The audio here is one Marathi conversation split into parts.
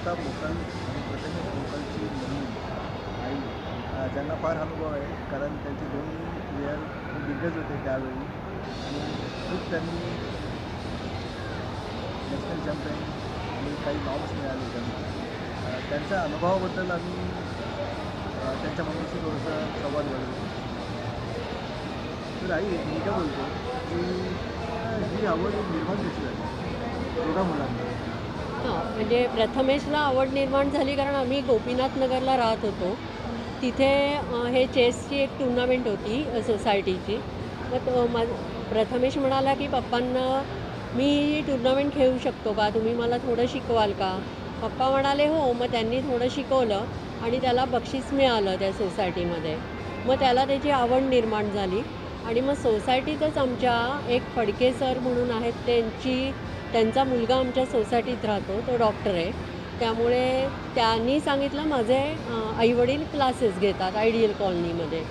अमृता पोकळ आणि प्रथमेश पोकळची मम्मी आई ज्यांना फार अनुभव आहे, कारण त्यांचे दोन्ही प्लेयर खूप दिग्गज होते त्यावेळी आणि खूप त्यांनी नॅशनल चॅम्पियन आणि काही नावच मिळाले त्यांना. त्यांच्या अनुभवाबद्दल आम्ही त्यांच्या मम्मीशी थोडंसं संवाद वाढवतो. तर आई मी काय बोलतो की ही आवड निर्माण कशी झाली दोघा मुलांना? हां, म्हणजे प्रथमेशला आवड निर्माण झाली कारण आम्ही गोपीनाथ नगरला राहत होतो. तिथे हे चेसची एक टुर्नामेंट होती सोसायटीची. मग प्रथमेश म्हणाला, की "पप्पांना मी ही टुर्नामेंट खेळू शकतो का? तुम्ही मला थोडं शिकवाल का?" पप्पा म्हणाले, "हो." मग त्यांनी थोडं शिकवलं आणि त्याला बक्षीस मिळालं त्या सोसायटीमध्ये. मग त्याला त्याची आवड निर्माण झाली आणि मग सोसायटीतच आमच्या एक फडके सर म्हणून आहेत, त्यांचा मुलगा आमच्या सोसायटीत राहतो, तो डॉक्टर आहे. त्यामुळे त्यांनी सांगितलं माझे आई-वडील क्लासेस घेतात आयडियल कॉलनीमध्ये.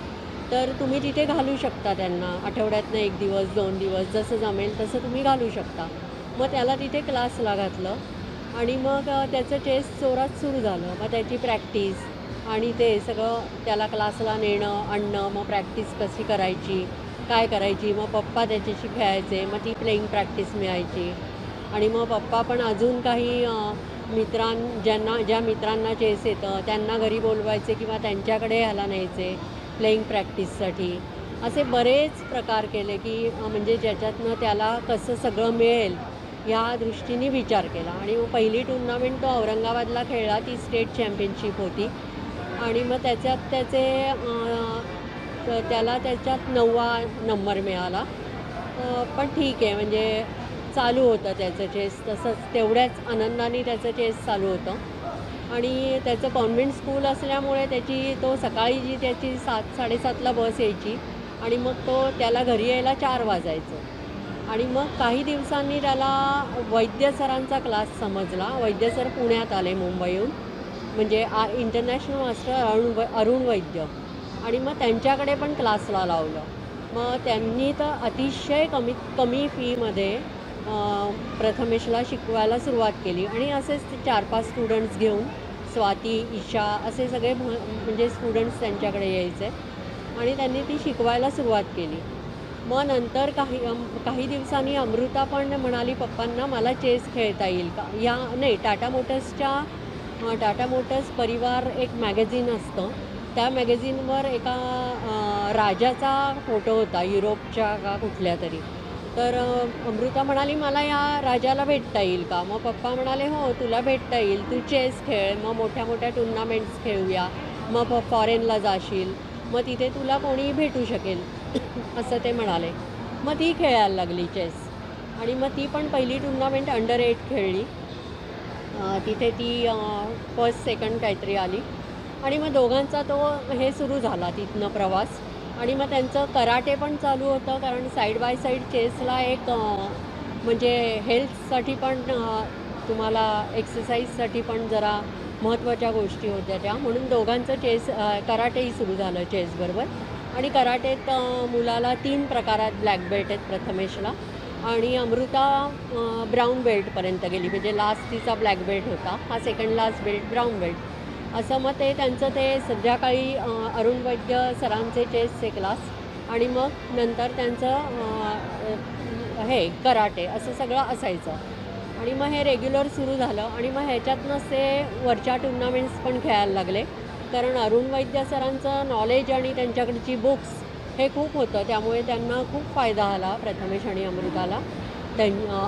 तर तुम्ही तिथे घालू शकता त्यांना. आठवड्यातनं 1 दिवस, 2 दिवस जसं जमेल तसं तुम्ही घालू शकता. मग त्याला तिथे क्लासला घातलं आणि मग त्याचं चेस जोरात सुरू झालं. मग त्याची प्रॅक्टिस आणि ते सगळं त्याला क्लासला नेणं, आणणं, मग प्रॅक्टिस कशी करायची, काय करायची. मग पप्पा त्याच्याशी खेळायचे. मग ती प्लेइंग प्रॅक्टिस मिळायची. आणि मग पप्पा पण अजून काही ज्या मित्रांना चेस येतं त्यांना घरी बोलवायचे किंवा त्यांच्याकडे ह्याला न्यायचे प्लेइंग प्रॅक्टिससाठी. असे बरेच प्रकार केले की म्हणजे ज्याच्यातनं त्याला कसं सगळं मिळेल ह्या दृष्टीने विचार केला. आणि मग पहिली टुर्नामेंट तो औरंगाबादला खेळला, ती स्टेट चॅम्पियनशिप होती. आणि मग त्याला त्याच्यात 9वा नंबर मिळाला. पण ठीक आहे, म्हणजे चालू होतं त्याचं चेस तसंच तेवढ्याच आनंदाने त्याचं चेस चालू होतं. आणि त्याचं कॉन्व्हेंट स्कूल असल्यामुळे तो सकाळी जी त्याची 7:00-7:30ला बस यायची आणि मग त्याला घरी यायला 4 वाजायचं. आणि मग काही दिवसांनी त्याला वैद्य सरांचा क्लास समजला. वैद्य सर पुण्यात आले मुंबईहून, म्हणजे इंटरनॅशनल मास्टर अरुण वैद्य. आणि मग त्यांच्याकडे पण क्लासला लावलं. मग त्यांनी तर अतिशय कमी फीमध्ये प्रथमेशला शिकवायला सुरुवात केली. आणि असेच 4-5 स्टुडंट्स घेऊन स्वाती, ईशा असे सगळे म्हणजे स्टुडंट्स त्यांच्याकडे यायचे आणि त्यांनी ती शिकवायला सुरुवात केली. मग नंतर काही दिवसांनी अमृता पण म्हणाली पप्पांना, "मला चेस खेळता येईल का?" नाही, टाटा मोटर्स परिवार एक मॅगझिन असतं. त्या मॅगझिनवर एका राजाचा फोटो होता, युरोपच्या का कुठल्या तरी. तर अमृता म्हणाली, "मला या राजाला भेटता येईल का?" मग पप्पा म्हणाले, "हो, तुला भेटता येईल. तू चेस खेळ, मग मोठ्या-मोठ्या टुर्नामेंट्स खेळूया. मग फॉरेनला जाशील. मग तिथे तुला कोणीही भेटू शकेल." असं ते म्हणाले. मग ती खेळायला लागली चेस. आणि मग ती पण पहिली टुर्नामेंट अंडर 8 खेळली. तिथे ती फर्स्ट, सेकंड काहीतरी आली. आणि मग दोघांचा हे सुरू झाला तिथनं प्रवास. आणि मग त्यांचं कराटे पण चालू होतं, कारण साईड बाय साईड चेसला एक म्हणजे हेल्थसाठी पण तुम्हाला एक्सरसाइजसाठी पण जरा महत्त्वाच्या गोष्टी होत्या त्या. म्हणून दोघांचं कराटेही सुरू झालं चेसबरोबर. आणि कराटेत मुलाला 3 प्रकारात ब्लॅक बेल्ट आहेत प्रथमेशला. आणि अमृता ब्राऊन बेल्टपर्यंत गेली, म्हणजे लास्ट तिचा ब्लॅक बेल्ट होता. हा second last belt brown belt. असं मग त्यांचं संध्याकाळी अरुण वैद्य सरांचे चेसचे क्लास आणि मग नंतर त्यांचं हे कराटे असं सगळं असायचं. आणि मग हे रेग्युलर सुरू झालं. आणि मग ह्याच्यातनंच ते वरच्या टुर्नामेंट्स पण खेळायला लागले, कारण अरुण वैद्य सरांचं नॉलेज आणि त्यांच्याकडची बुक्स हे खूप होतं. त्यामुळे त्यांना खूप फायदा झाला प्रथमेश आणि अमृताला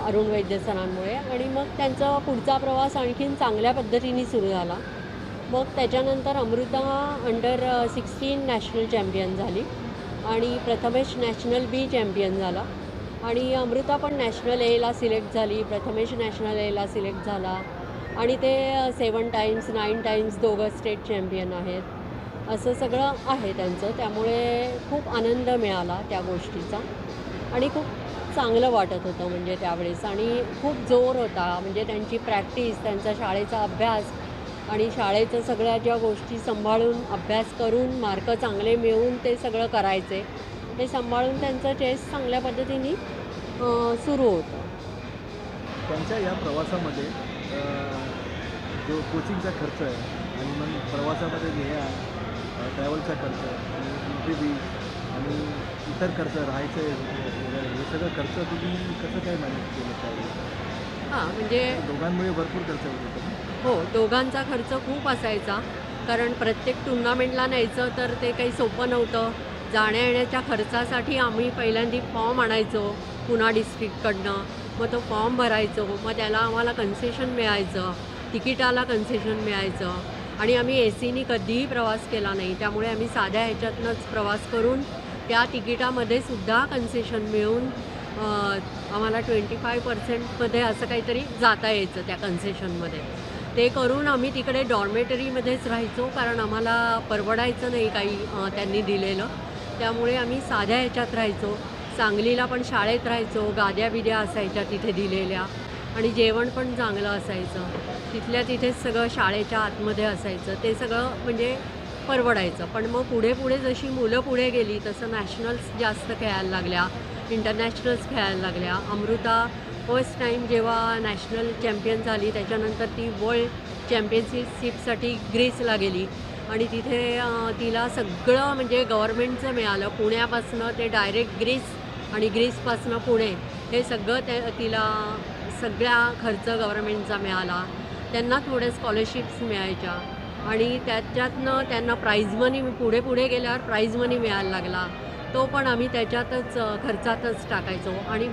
अरुण वैद्य सरांमुळे. आणि मग त्यांचा पुढचा प्रवास आणखीन चांगल्या पद्धतीने सुरू झाला. मग त्याच्यानंतर अमृता अंडर 16 नॅशनल चॅम्पियन झाली आणि प्रथमेश नॅशनल बी चॅम्पियन झाला. आणि अमृता पण नॅशनल एला सिलेक्ट झाली, प्रथमेश नॅशनल एला सिलेक्ट झाला. आणि ते 7 टाईम्स 9 टाईम्स दोघं स्टेट चॅम्पियन आहेत. असं सगळं आहे त्यांचं. त्यामुळे खूप आनंद मिळाला त्या गोष्टीचा आणि खूप चांगलं वाटत होतं म्हणजे त्यावेळेस. आणि खूप जोर होता, म्हणजे त्यांची प्रॅक्टिस, त्यांचा शाळेचा अभ्यास आणि शाळेचं सगळ्या ज्या गोष्टी सांभाळून, अभ्यास करून, मार्क चांगले मिळवून ते सगळं करायचे. ते सांभाळून त्यांचं चेस चांगल्या पद्धतीने सुरू होतं. त्यांच्या या प्रवासामध्ये जो कोचिंगचा खर्च आहे आणि मग प्रवासामध्ये नेहा ट्रॅव्हलचा खर्च आणि एंट्री फी आणि इतर खर्च राहायचं वगैरे हे सगळं खर्च तुम्ही कसं काय मॅनेज केलं त्यावेळी? हां, म्हणजे दोघांमुळे भरपूर खर्च होत होता ना? हो, दोघांचा खर्च खूप असायचा. कारण प्रत्येक टुर्नामेंटला न्यायचं तर ते काही सोपं नव्हतं. जाण्या-येण्याच्या खर्चासाठी आम्ही पहिल्यांदा फॉर्म आणायचो पुणा डिस्ट्रिक्टकडनं. मग तो फॉर्म भरायचो. मग त्याला आम्हाला कन्सेशन मिळायचं. तिकिटाला कन्सेशन मिळायचं. आणि आम्ही एसीनी कधीही प्रवास केला नाही. त्यामुळे आम्ही साध्या ह्याच्यातनंच प्रवास करून त्या तिकिटामध्ये सुद्धा कन्सेशन मिळून आम्हाला 25% असं काहीतरी जाता यायचं त्या कन्सेशनमध्ये. ते करून आम्ही तिकडे डॉर्मेटरीमध्येच राहायचो, कारण आम्हाला परवडायचं नाही काही त्यांनी दिलेलं. त्यामुळे आम्ही साध्या ह्याच्यात राहायचो. सांगलीला पण शाळेत राहायचो. गाद्या-बिद्या असायच्या तिथे दिलेल्या आणि जेवण पण चांगलं असायचं. तिथल्या तिथेच सगळं शाळेच्या आतमध्ये असायचं. ते सगळं म्हणजे परवडायचं. पण मग पुढे जशी मुलं पुढे गेली तसं नॅशनल्स जास्त खेळायला लागल्या, इंटरनॅशनल्स खेळायला लागल्या. अमृता फर्स्ट टाईम जेव्हा नॅशनल चॅम्पियन झाली त्याच्यानंतर ती वर्ल्ड चॅम्पियनशिपसाठी ग्रीसला गेली आणि तिथे तिला सगळं म्हणजे गव्हर्मेंटचं मिळालं. पुण्यापासनं ते डायरेक्ट ग्रीस आणि ग्रीसपासनं पुणे हे सगळं तिला सगळा खर्च गव्हर्मेंटचा मिळाला. त्यांना थोड्या स्कॉलरशिप्स मिळायच्या आणि त्याच्यातनं त्यांना प्राईज मनी पुढे गेल्यावर प्राईज मनी मिळायला लागला. तो पण आम्ही त्याच्यातच खर्चातच टाकायचो. आणि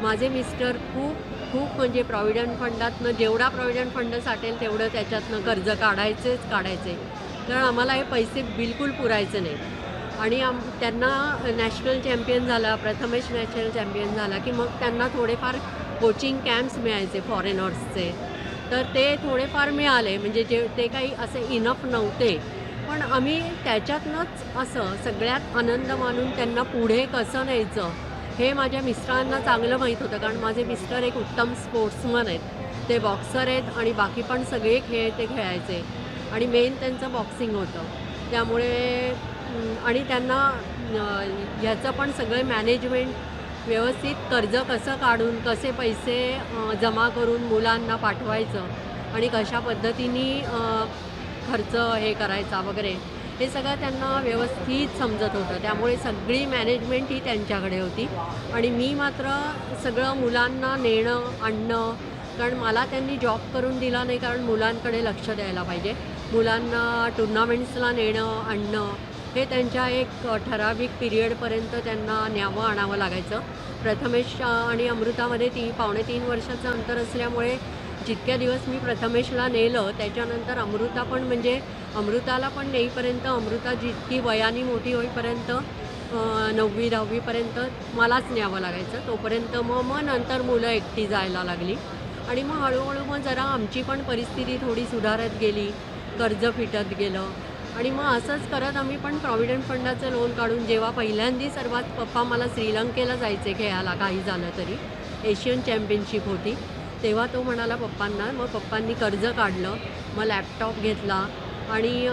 माझे मिस्टर खूप म्हणजे प्रॉव्हिडंट फंडातनं जेवढा प्रॉव्हिडंट फंड साठेल तेवढं त्याच्यातनं कर्ज काढायचे. कारण आम्हाला हे पैसे बिलकुल पुरायचे नाही. आणि त्यांना नॅशनल चॅम्पियन झाला, प्रथमेश नॅशनल चॅम्पियन झाला की मग त्यांना थोडेफार कोचिंग कॅम्प्स मिळायचे फॉरेनर्सचे. तर ते थोडेफार मिळाले, म्हणजे ते काही असे इनफ नव्हते. पण आम्ही त्याच्यातनंच असं सगळ्यात आनंद मानून त्यांना पुढे कसं न्यायचं हे माझ्या मिस्टरांना चांगलं माहीत होतं. कारण माझे मिस्टर एक उत्तम स्पोर्ट्समन आहेत. ते बॉक्सर आहेत आणि बाकी पण सगळे खेळ ते खेळायचे आणि मेन त्यांचं बॉक्सिंग होतं. त्यामुळे आणि त्यांना ह्याचं पण सगळं मॅनेजमेंट व्यवस्थित कर्ज कसं काढून कसे पैसे जमा करून मुलांना पाठवायचं आणि कशा पद्धतीने खर्च हे करायचा वगैरे हे सगळं त्यांना व्यवस्थित समजत होतं. त्यामुळे सगळी मॅनेजमेंट ही त्यांच्याकडे होती आणि मी मात्र सगळं मुलांना नेणं आणणं, कारण मला त्यांनी जॉब करून दिला नाही, कारण मुलांकडे लक्ष द्यायला पाहिजे. मुलांना टुर्नामेंट्सला नेणं आणणं हे त्यांच्या एक ठराविक पिरियडपर्यंत त्यांना न्यावं आणावं लागायचं. प्रथमेश आणि अमृतामध्ये पावणे 3 वर्षाचं अंतर असल्यामुळे जितक्या दिवस मी प्रथमेशला नेलं त्याच्यानंतर अमृता पण म्हणजे अमृताला पण नेईपर्यंत अमृता जितकी वयाने मोठी होईपर्यंत 9वी 10वीपर्यंत मलाच न्यावं लागायचं. तोपर्यंत मग नंतर मुलं एकटी जायला लागली आणि मग हळूहळू मग जरा आमची पण परिस्थिती थोडी सुधारत गेली, कर्ज फिटत गेलं आणि मग असंच करत आम्ही पण प्रॉव्हिडंट फंडाचं लोन काढून जेव्हा पहिल्यांदा सर्वात पप्पा मला श्रीलंकेला जायचे खेळायला काही झालं तरी, एशियन चॅम्पियनशिप होती, तेव्हा तो म्हणाला पप्पांना. मग पप्पांनी कर्ज काढलं, मग लॅपटॉप घेतला आणि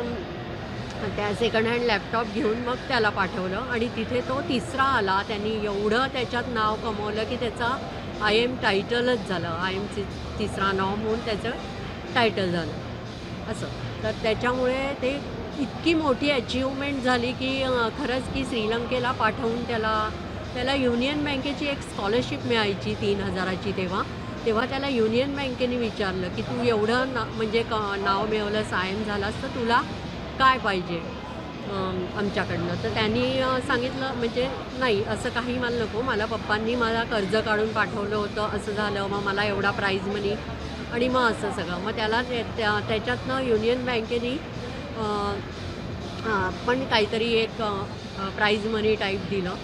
त्या सेकंड हँड लॅपटॉप घेऊन मग त्याला पाठवलं आणि तिथे तो तिसरा आला. त्यांनी एवढं त्याच्यात नाव कमवलं की त्याचा IM टायटलच झालं. IMC तिसरा नाव म्हणून त्याचं टायटल झालं असं. तर त्याच्यामुळे ते इतकी मोठी अचीवमेंट झाली की खरंच की श्रीलंकेला पाठवून त्याला युनियन बँकेची एक स्कॉलरशिप मिळायची 3,000ची. तेव्हा त्याला युनियन बँकेने विचारलं की तू एवढं म्हणजे नाव मिळवलंस, IM झालास, तर तुला काय पाहिजे आमच्याकडनं. तर त्यांनी सांगितलं म्हणजे नाही असं काही मला नको, मला पप्पांनी मला कर्ज काढून पाठवलं होतं, असं झालं, मग मला एवढा प्राईज मनी आणि मग असं सगळं. मग त्याला त्याच्यातनं युनियन बँकेने पण काहीतरी एक प्राईज मनी टाईप दिलं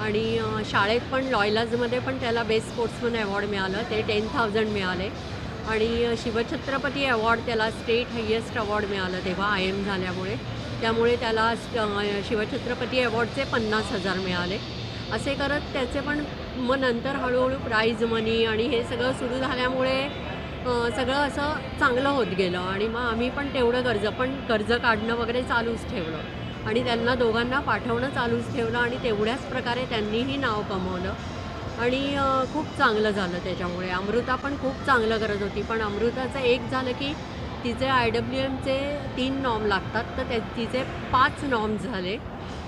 आणि शाळेत पण लॉयलाजमध्ये पण त्याला बेस्ट स्पोर्ट्समन अवॉर्ड मिळालं, ते 10,000 मिळाले आणि शिवछत्रपती अवॉर्ड त्याला स्टेट हायेस्ट अवॉर्ड मिळालं तेव्हा IM झाल्यामुळे. त्यामुळे त्याला शिवछत्रपती अवॉर्डचे 50,000 मिळाले. असे करत त्याचे पण मग नंतर हळूहळू प्राईज मनी आणि हे सगळं सुरू झाल्यामुळे सगळं असं चांगलं होत गेलं आणि मग आम्ही पण तेवढं कर्ज काढणं वगैरे चालूच ठेवलं आणि त्यांना दोघांना पाठवणं चालूच ठेवलं आणि तेवढ्याच प्रकारे त्यांनीही नाव कमवलं आणि खूप चांगलं झालं त्याच्यामुळे. अमृता पण खूप चांगलं करत होती, पण अमृताचं एक झालं की तिचे IWMचे 3 नॉर्म लागतात, तर तिचे 5 नॉर्म्स झाले.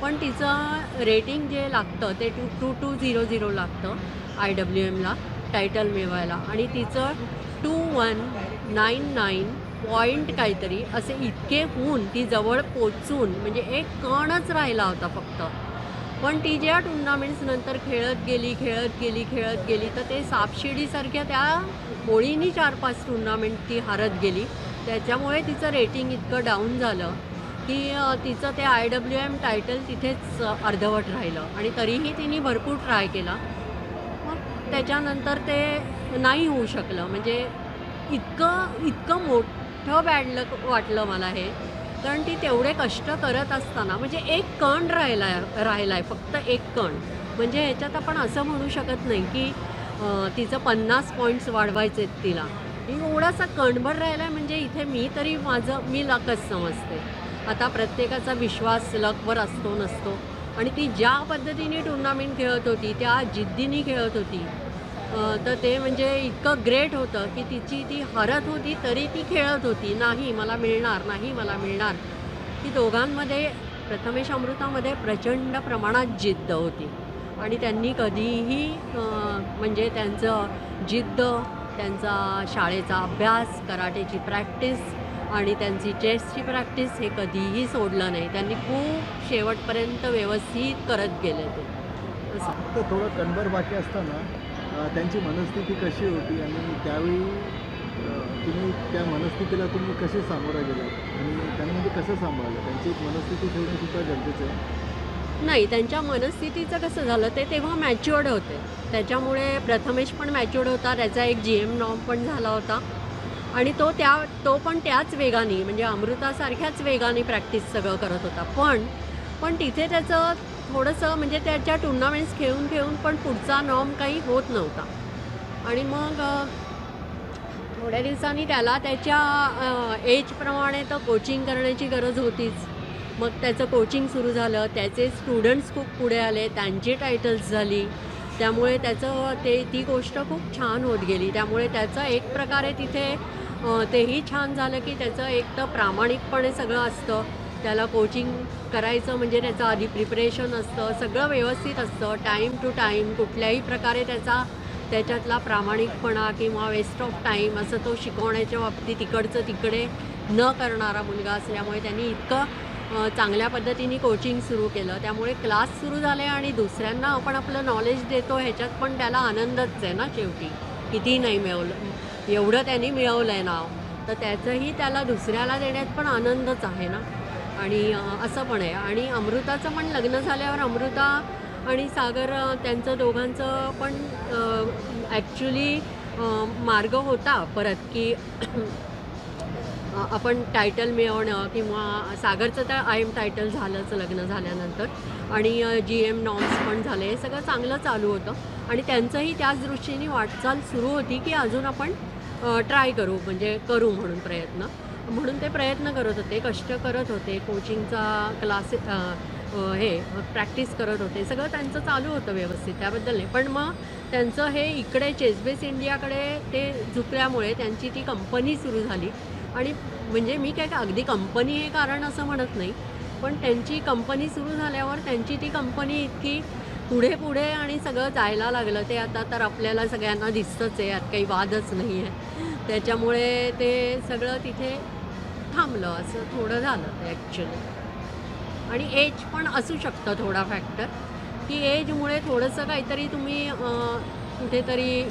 पण तिचं रेटिंग जे लागतं ते 2200 लागतं IWMला टायटल मिळवायला, आणि तिचं 2199 पॉईंट काहीतरी असे इतके होऊन ती जवळ पोचून, म्हणजे एक कणच राहिला होता फक्त. पण ती ज्या टुर्नामेंट्स नंतर खेळत गेली तर ते सापशिडीसारख्या त्या ओळीनी 4-5 टुर्नामेंट ती हारत गेली. त्याच्यामुळे तिचं रेटिंग इतकं डाऊन झालं की तिचं ते IWM टायटल तिथेच अर्धवट राहिलं, आणि तरीही तिने भरपूर ट्राय केला. मग त्याच्यानंतर ते नाही होऊ शकलं. म्हणजे इतकं मोठं बॅड लक वाटलं मला हे, कारण ती तेवढे कष्ट करत असताना, म्हणजे एक कण राहिलाय फक्त एक कण. म्हणजे ह्याच्यात आपण असं म्हणू शकत नाही की तिचं 50 पॉईंट्स वाढवायचे आहेत तिला. एवढासा कणभर राहिला आहे, म्हणजे इथे मी लकच समजते. आता प्रत्येकाचा विश्वास लकवर असतो नसतो, आणि ती ज्या पद्धतीने टुर्नामेंट खेळत होती, त्या जिद्दीने खेळत होती, तर ते म्हणजे इतकं ग्रेट होतं की ती हरत होती तरी ती खेळत होती. नाही मला मिळणार. की दोघांमध्ये, प्रथमेश अमृतामध्ये प्रचंड प्रमाणात जिद्द होती, आणि त्यांनी कधीही म्हणजे त्यांचं जिद्द, त्यांचा शाळेचा अभ्यास, कराटेची प्रॅक्टिस आणि त्यांची चेसची प्रॅक्टिस हे कधीही सोडलं नाही. त्यांनी खूप शेवटपर्यंत व्यवस्थित करत गेले ते असं. तर थोडं कणभर बाकी असताना त्यांची मनस्थिती कशी होती, आणि त्यावेळी तुम्ही त्या मनस्थितीला कसे सामोरं गेलात, आणि त्यांना म्हणजे कसं सांभाळलं? त्यांची एक मनस्थिती ठेवणंसुद्धा गरजेचं आहे. नाही, त्यांच्या मनस्थितीचं कसं झालं, ते तेव्हा मॅच्युअर्ड होते. त्याच्यामुळे प्रथमेश पण मॅच्युअर्ड होता, त्याचा एक GM नॉर्म पण झाला होता, आणि तो पण त्याच वेगाने, म्हणजे अमृतासारख्याच वेगाने प्रॅक्टिस सगळं करत होता. पण तिथे त्याचं थोडंसं, म्हणजे त्याच्या टुर्नामेंट्स खेळून पण पुढचा नॉर्म काही होत नव्हता. आणि मग थोड्या दिवसांनी त्याला त्याच्या एजप्रमाणे तर कोचिंग करण्याची गरज होतीच. मग त्याचं कोचिंग सुरू झालं, त्याचे स्टुडंट्स खूप पुढे आले, त्यांची टायटल्स झाली. त्यामुळे ती गोष्ट खूप छान होत गेली. त्यामुळे त्याचं एक प्रकारे तिथे तेही छान झालं की त्याचं एक तर प्रामाणिकपणे सगळं असतं. त्याला कोचिंग करायचं म्हणजे त्याचं आधी प्रिपरेशन असतं, सगळं व्यवस्थित असतं, टाईम टू टाईम. कुठल्याही प्रकारे त्याच्यातला प्रामाणिकपणा किंवा वेस्ट ऑफ टाईम असं तो शिकवण्याच्या बाबतीत इकडचं तिकडे न करणारा मुलगा असल्यामुळे त्यांनी इतकं चांगल्या पद्धतीने कोचिंग सुरू केलं. त्यामुळे क्लास सुरू झाले, आणि दुसऱ्यांना आपण आपलं नॉलेज देतो ह्याच्यात पण त्याला आनंदच आहे ना शेवटी. कितीही नाही मिळवलं, एवढं त्यांनी मिळवलं आहे नाव, तर त्याचंही त्याला दुसऱ्याला देण्यात पण आनंदच आहे ना. आणि असं पण आहे. आणि अमृताचं पण लग्न झाल्यावर अमृता आणि सागर त्यांचं दोघांचं पण ॲक्च्युली मार्ग होता परत की आपण टायटल मिळवणं, किंवा सागरचं तर IM टायटल झालंच लग्न झाल्यानंतर, आणि GM नॉर्म्स पण झाले, हे सगळं चांगलं चालू होतं. आणि त्यांचंही त्याच दृष्टीने वाटचाल सुरू होती की अजून आपण ट्राय करू, म्हणजे करू म्हणून ते प्रयत्न करत होते, कष्ट करत होते, कोचिंगचा क्लास प्रॅक्टिस करत होते, सगळं त्यांचं चालू होतं व्यवस्थित, त्याबद्दल नाही. पण मग त्यांचं हे इकडे चेसबेस इंडियाकडे ते झुकल्यामुळे त्यांची ती कंपनी सुरू झाली. आणि म्हणजे मी काय अगदी कंपनी हे कारण असं म्हणत नाही, पण त्यांची कंपनी सुरू झाल्यावर त्यांची ती कंपनी इतकी पुढे आणि सगळं जायला लागलं. ते आता तर आपल्याला सगळ्यांना दिसतंच आहे, यात काही वादच नाही आहे. त्याच्यामुळे ते सगळं तिथे थांबलं, असं थोडं झालं ते ॲक्च्युली. आणि एज पण असू शकतं थोडा फॅक्टर, की एजमुळे थोडंसं काहीतरी तुम्ही कुठेतरी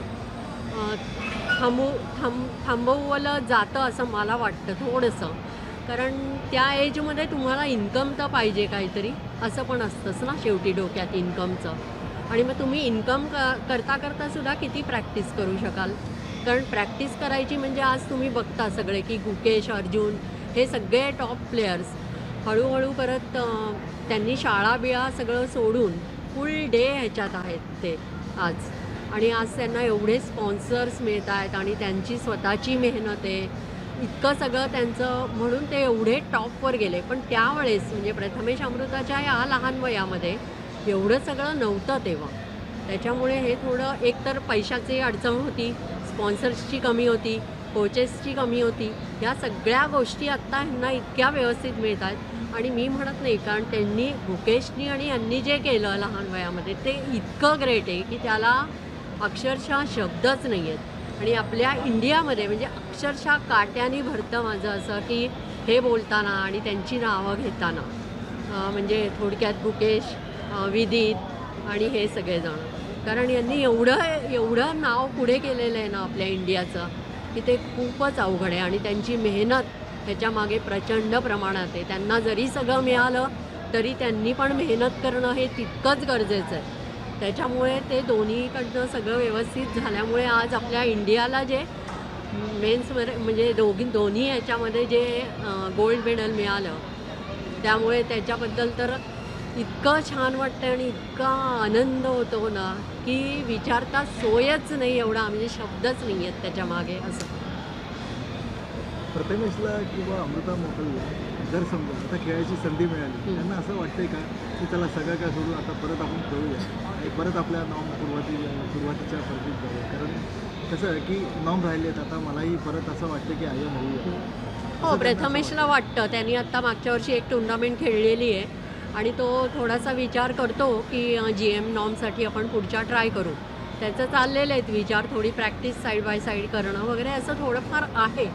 थांबवलं जातं असं मला वाटतं थोडंसं. कारण त्या एजमध्ये तुम्हाला इन्कम तर पाहिजे काहीतरी, असं पण असतंच ना शेवटी डोक्यात इन्कमचं. आणि मग तुम्ही इन्कम करता सुद्धा किती प्रॅक्टिस करू शकाल? कारण प्रॅक्टिस करायची म्हणजे आज तुम्ही बघता सगळे की गुकेश, अर्जुन हे सगळे टॉप प्लेयर्स हळूहळू करत त्यांनी शाळा सगळं सोडून फुल डे ह्याच्यात आहेत ते आज. आणि आज त्यांना एवढे स्पॉन्सर्स मिळत आहेत, आणि त्यांची स्वतःची मेहनत आहे, इतकं सगळं त्यांचं, म्हणून ते एवढे टॉपवर गेले. पण त्यावेळेस म्हणजे प्रथमेश अमृताच्या या लहान वयामध्ये एवढं सगळं नव्हतं तेव्हा. त्याच्यामुळे हे थोडं, एकतर पैशाची अडचण होती, स्पॉन्सर्सची कमी होती, कोचेसची कमी होती. ह्या सगळ्या गोष्टी आत्ता ह्यांना इतक्या व्यवस्थित मिळतात आणि मी म्हणत नाही, कारण त्यांनी गुकेशनी आणि यांनी जे केलं लहान वयामध्ये ते इतकं ग्रेट आहे की त्याला अक्षरशः शब्दच नाही आहेत. आणि आपल्या इंडियामध्ये म्हणजे अक्षरशः काट्याने भरतं माझं असं की हे बोलताना आणि त्यांची नावं घेताना. म्हणजे थोडक्यात गुकेश, विदित आणि हे सगळेजण, कारण यांनी एवढं नाव पुढे केलेलं आहे ना आपल्या इंडियाचं की ते खूपच अवघड आहे. आणि त्यांची मेहनत ह्याच्यामागे प्रचंड प्रमाणात आहे. त्यांना जरी सगळं मिळालं तरी त्यांनी पण मेहनत करणं हे तितकंच गरजेचं आहे. त्याच्यामुळे ते दोन्हीकडनं सगळं व्यवस्थित झाल्यामुळे आज आपल्या इंडियाला जे मेन्समध्ये म्हणजे दोन्ही ह्याच्यामध्ये जे गोल्ड मेडल मिळालं, त्यामुळे त्याच्याबद्दल तर इतकं छान वाटतं आणि इतका आनंद होतो ना की विचारता सोयच नाही, एवढा म्हणजे शब्दच नाही आहेत त्याच्यामागे असं. प्रथमेशला किंवा अमृता मोकलला जर समजा आता खेळायची संधी मिळाली, त्यांना असं वाटतंय का की त्याला सगळं काय सोडून आता परत आपण खेळूया आणि परत आपल्या नॉर्म सुरुवातीच्या परिस्थितीत जाऊया? कारण कसं आहे की नॉर्म राहिलेत, आता मलाही परत असं वाटतं की आयन होऊया. हो, प्रथमेशला वाटतं. त्यांनी आत्ता मागच्या वर्षी एक टुर्नामेंट खेळलेली आहे आणि तो थोडासा विचार करतो की GM नॉर्मसाठी आपण पुढच्या ट्राय करू. त्याचं चाललेलं आहेत विचार, थोडी प्रॅक्टिस साईड बाय साईड करणं वगैरे असं थोडंफार आहे.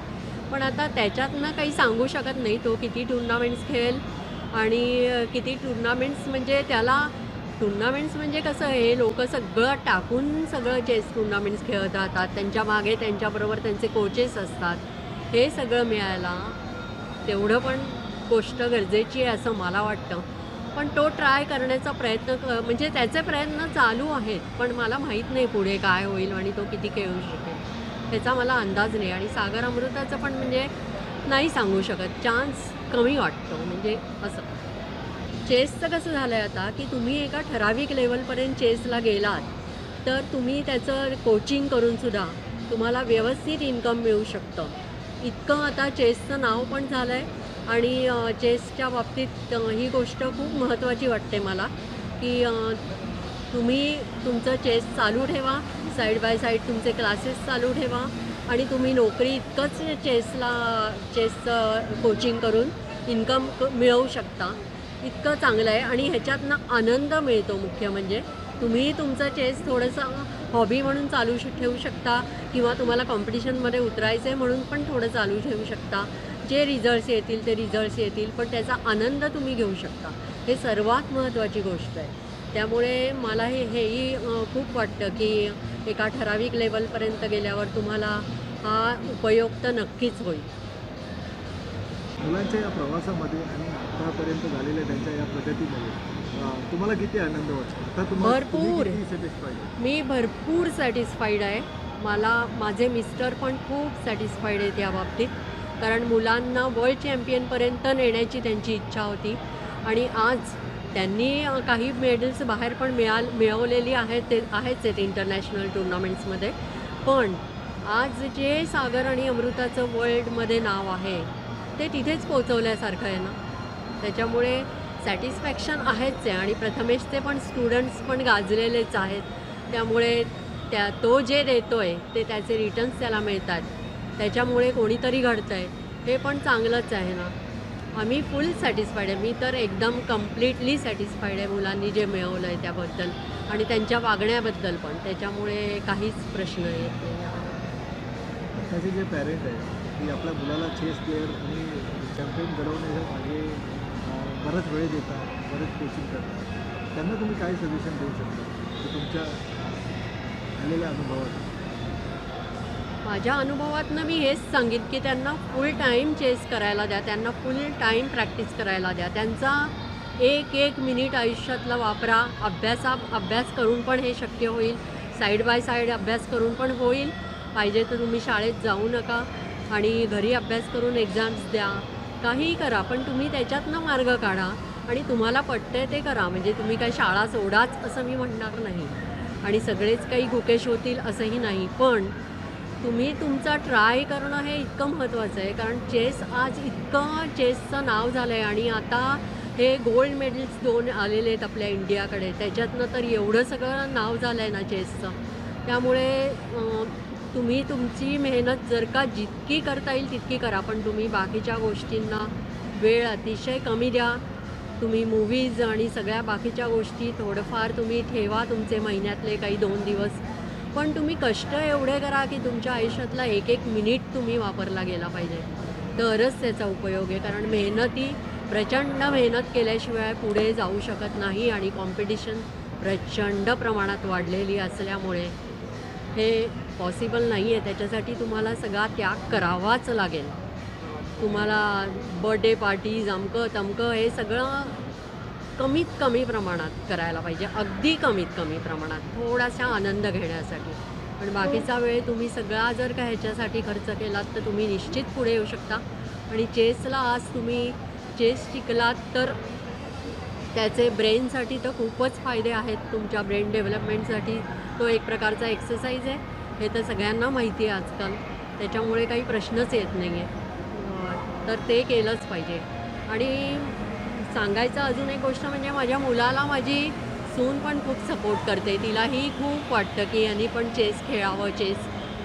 पण आता त्याच्यातनं काही सांगू शकत नाही तो किती टुर्नामेंट्स खेळेल आणि किती टुर्नामेंट्स. म्हणजे त्याला टुर्नामेंट्स म्हणजे कसं, हे लोक सगळं टाकून सगळं चेस टुर्नामेंट्स खेळत राहतात. त्यांच्या मागे त्यांच्याबरोबर त्यांचे कोचेस असतात. हे सगळं मिळायला तेवढं पण गोष्ट गरजेची आहे असं मला वाटतं. पण तो ट्राय करण्याचा प्रयत्न म्हणजे त्याचे प्रयत्न चालू आहेत, पण मला माहीत नाही पुढे काय होईल आणि तो किती खेळू शकेल त्याचा मला अंदाज नाही. आणि सागर अमृताचं पण म्हणजे नाही सांगू शकत, चान्स कमी वाटतो. म्हणजे असं चेसचं कसं झालं आहे आता की तुम्ही एका ठराविक लेवलपर्यंत चेसला गेलात तर तुम्ही त्याचं कोचिंग करूनसुद्धा तुम्हाला व्यवस्थित इन्कम मिळू शकतं. इतकं आता चेसचं नाव पण झालं आहे. आणि चेसच्या बाबतीत ही गोष्ट खूप महत्त्वाची वाटते मला की तुम्ही तुमचं चेस चालू ठेवा, साईड बाय साईड तुमचे क्लासेस चालू ठेवा आणि तुम्ही नोकरी इतकंच चेसचं कोचिंग करून इन्कम मिळवू शकता. इतकं चांगलं आहे आणि ह्याच्यातनं आनंद मिळतो. मुख्य म्हणजे तुम्ही तुमचं चेस थोडंसं हॉबी म्हणून चालू ठेवू शकता किंवा तुम्हाला कॉम्पिटिशनमध्ये उतरायचं आहे म्हणून पण थोडं चालू ठेवू शकता. जे रिझल्ट्स येतील ते रिझल्ट्स येतील, पण त्याचा आनंद तुम्ही घेऊ शकता. हे सर्वात महत्त्वाची गोष्ट आहे. त्यामुळे मला हेही खूप वाटतं की एका ठराविक लेवलपर्यंत गेल्यावर तुम्हाला हा उपयोग तर नक्कीच होईल. मुलांच्या या प्रवासामध्ये आणि आतापर्यंत झालेल्या त्यांच्या या प्रगतीमध्ये तुम्हाला किती आनंद वाटतो? आता भरपूर. सॅटिस्फाईड? मी भरपूर सॅटिस्फाईड आहे. माझे मिस्टर पण खूप सॅटिस्फाईड आहेत या बाबतीत, कारण मुलांना वर्ल्ड चॅम्पियनपर्यंत नेण्याची त्यांची इच्छा होती आणि आज त्यांनी काही मेडल्स बाहेर पण मिळवलेली आहेत आहेत इंटरनॅशनल टुर्नामेंट्समध्ये. पण आज जे सागर आणि अमृताचं वर्ल्डमध्ये नाव आहे ते तिथेच पोचवल्यासारखं आहे ना. त्याच्यामुळे सॅटिस्फॅक्शन आहेच आहे. आणि प्रथमेशचे पण स्टुडंट्स पण गाजलेलेच आहेत. त्यामुळे तो जे देतो आहे ते त्याचे रिटर्न्स त्याला मिळतात. त्याच्यामुळे कोणीतरी घडतं आहे, हे पण चांगलंच आहे ना. आम्ही फुल सॅटिस्फाईड आहे. मी तर एकदम कम्प्लिटली सॅटिस्फाईड आहे मुलांनी जे मिळवलं आहे त्याबद्दल आणि त्यांच्या वागण्याबद्दल पण. त्याच्यामुळे काहीच प्रश्न येत नाही. त्याचे जे पॅरेंट आहे की आपल्या मुलाला चेस प्लेअर आणि चॅम्पियन घडवण्याच्या मागे बराच वेळ देतात, बरेच कोचिंग करतात, त्यांना तुम्ही काय सजेशन देऊ शकता की तुमच्या आलेल्या अनुभवात? माझ्या अनुभवातनं मी हेच सांगेन की त्यांना फुल टाईम चेस करायला द्या, त्यांना फुल टाईम प्रॅक्टिस करायला द्या. त्यांचा एक मिनिट आयुष्यातला वापरा. अभ्यास करून पण हे शक्य होईल, साईड बाय साईड अभ्यास करून पण होईल. पाहिजे तर तुम्ही शाळेत जाऊ नका आणि घरी अभ्यास करून एक्झाम्स द्या, काहीही करा, पण तुम्ही त्याच्यातनं मार्ग काढा आणि तुम्हाला पटतंय ते करा. म्हणजे तुम्ही काही शाळा सोडाच असं मी म्हणणार नाही आणि सगळेच काही गुकेश होतील असंही नाही. पण तुम्ही तुमचा ट्राय करणं हे इतकं महत्त्वाचं आहे, कारण चेस आज इतकं चेसचं नाव झालं आहे आणि आता हे गोल्ड मेडल्स 2 आलेले आहेत आपल्या इंडियाकडे. त्याच्यातनं तर एवढं सगळं नाव झालं आहे ना चेसचं. त्यामुळे तुम्ही तुमची मेहनत जर का जितकी करता येईल तितकी करा, पण तुम्ही बाकीच्या गोष्टींना वेळ अतिशय कमी द्या. तुम्ही मूव्हीज आणि सगळ्या बाकीच्या गोष्टी थोडंफार तुम्ही ठेवा तुमचे महिन्यातले काही 2 दिवस. पण तुम्ही कष्ट एवढे करा की तुमच्या आयुष्यातला एक एक मिनिट तुम्ही वापरला गेला पाहिजे. तरच त्याचा उपयोग आहे. कारण प्रचंड मेहनत केल्याशिवाय पुढे जाऊ शकत नाही आणि कॉम्पिटिशन प्रचंड प्रमाणात वाढलेली असल्यामुळे हे पॉसिबल नाही आहे. त्याच्यासाठी तुम्हाला सगळा त्याग करावाच लागेल. तुम्हाला बर्थडे पार्टीज अमकं तमकं हे सगळं कमीत कमी प्रमाणात करायला पाहिजे. अगदी कमीत कमी प्रमाणात थोडासा आनंद घेण्यासाठी. पण बाकीचा वेळ तुम्ही सगळा जर का ह्याच्यासाठी खर्च केलात तर तुम्ही निश्चित पुढे येऊ शकता. आणि चेसला आज तुम्ही चेस शिकलात तर त्याचे ब्रेनसाठी तर खूपच फायदे आहेत. तुमच्या ब्रेन डेव्हलपमेंटसाठी तो एक प्रकारचा एक्सरसाइज आहे. हे तर सगळ्यांना माहिती आहे आजकाल. त्याच्यामुळे काही प्रश्नच येत नाही आहे. तर ते केलंच पाहिजे. आणि सांगायचं अजून एक गोष्ट म्हणजे माझ्या मुलाला माझी सून पण खूप सपोर्ट करते. तिलाही खूप वाटतं की यांनी पण चेस खेळावं, चेस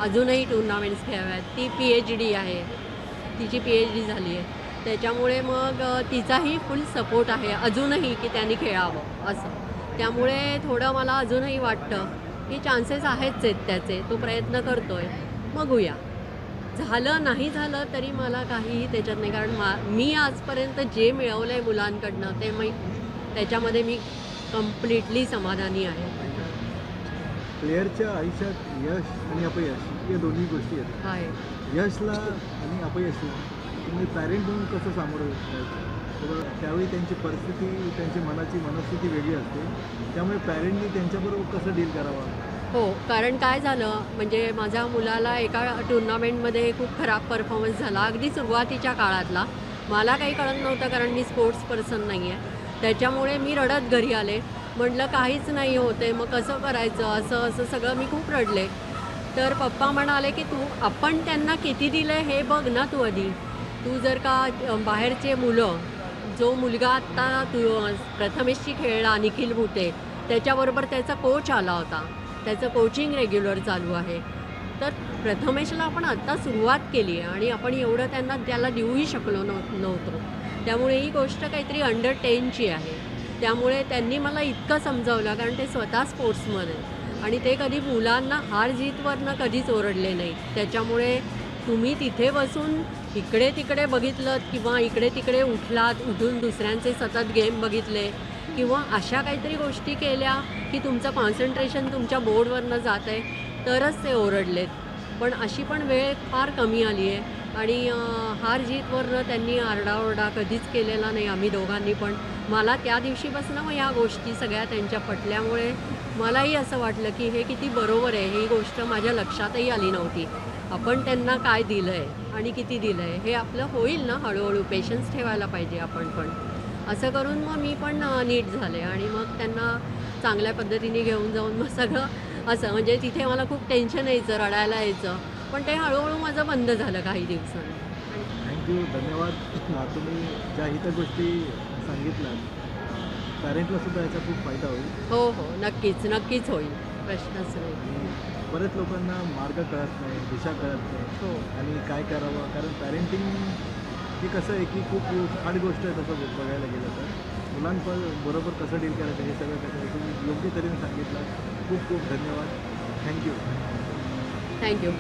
अजूनही टुर्नामेंट्स खेळाव्यात. ती PhD आहे, तिची PhD झाली आहे. त्याच्यामुळे मग तिचाही फुल सपोर्ट आहे अजूनही की त्यांनी खेळावं असं. त्यामुळे थोडं मला अजूनही वाटतं की चान्सेस आहेच आहेत त्याचे. तो प्रयत्न करतो आहे. बघूया. झालं नाही झालं तरी मला काहीही त्याच्यात नाही. कारण मी आजपर्यंत जे मिळवलं आहे मुलांकडनं ते त्याच्यामध्ये मी कम्प्लिटली समाधानी आहे. प्लेयरच्या आयुष्यात यश आणि अपयश या दोन्ही गोष्टी आहेत. आहे. यशला आणि अपयशला तुम्ही पॅरेंट म्हणून कसं सामोरं जायचं? तर त्यावेळी त्यांची परिस्थिती, त्यांची मनाची मनस्थिती वेगळी असते. त्यामुळे पॅरेंटनी त्यांच्याबरोबर कसं डील करावं? हो, कारण काय झालं म्हणजे माझ्या मुलाला एका टुर्नामेंटमध्ये खूप खराब परफॉर्मन्स झाला. अगदी सुरुवातीच्या काळातला. मला काही कळत नव्हतं कारण मी स्पोर्ट्स पर्सन नाही आहे. त्याच्यामुळे मी रडत घरी आले. म्हटलं काहीच नाही होत आहे, मग कसं करायचं असं असं सगळं मी खूप रडले. तर पप्पा म्हणाले की आपण त्यांना किती दिलं आहे हे बघ ना तू आधी. तू जर का बाहेरचे मुलं, जो मुलगा आत्ता प्रथमेशची खेळला निखिल भुते, त्याच्याबरोबर त्याचा कोच आला होता. त्याचं कोचिंग रेग्युलर चालू आहे. तर प्रथमेशला आपण आत्ता सुरुवात केली आहे आणि आपण एवढं त्याला देऊही शकलो नव्हतो. त्यामुळे ही गोष्ट काहीतरी अंडर 10ची आहे. त्यामुळे त्यांनी मला इतकं समजावलं कारण ते स्वतः स्पोर्ट्समन आहेत आणि ते कधी मुलांना हार जीतवरनं कधीच ओरडले नाहीत. त्याच्यामुळे तुम्ही तिथे बसून इकडे तिकडे बघितलं किंवा इकडे तिकडे उठून दुसऱ्यांचे सतत गेम बघितले किंवा अशा काहीतरी गोष्टी केल्या की तुमचं कॉन्सन्ट्रेशन तुमच्या बोर्डवरनं जात आहे तरच ते ओरडलेत. पण अशी पण वेळ फार कमी आली आहे आणि हार जीतवरनं त्यांनी आरडाओरडा कधीच केलेला नाही आम्ही दोघांनी पण. मला त्या दिवशीपासून मग ह्या गोष्टी सगळ्या त्यांच्या पटल्यामुळे मलाही असं वाटलं की हे किती बरोबर आहे. ही गोष्ट माझ्या लक्षातही आली नव्हती. आपण त्यांना काय दिलं आहे आणि किती दिलं आहे हे आपलं होईल ना हळूहळू. पेशन्स ठेवायला पाहिजे आपण पण. असं करून मग मी पण नीट झाले आणि मग त्यांना चांगल्या पद्धतीने घेऊन जाऊन मग सगळं असं म्हणजे तिथे मला खूप टेन्शन यायचं, रडायला यायचं. पण ते हळूहळू माझं बंद झालं काही दिवसांनी. थँक्यू, धन्यवाद. तुम्ही ज्या हित गोष्टी सांगितल्यात पॅरेंटला सुद्धा याचा खूप फायदा होईल. हो हो, नक्कीच नक्कीच होईल. प्रश्नच नाही. आणि बरेच लोकांना मार्ग कळत नाही, दिशा कळत नाही हो आणि काय करावं. कारण पॅरेंटिंग हे कसं आहे की खूप हार्ड गोष्ट आहे तसं बघायला गेलं तर. मुलांबरोबर कसं डील करायचं हे सगळं कसं तुम्ही योग्य तऱ्हेने सांगितलं. खूप खूप धन्यवाद. थँक्यू. थँक्यू.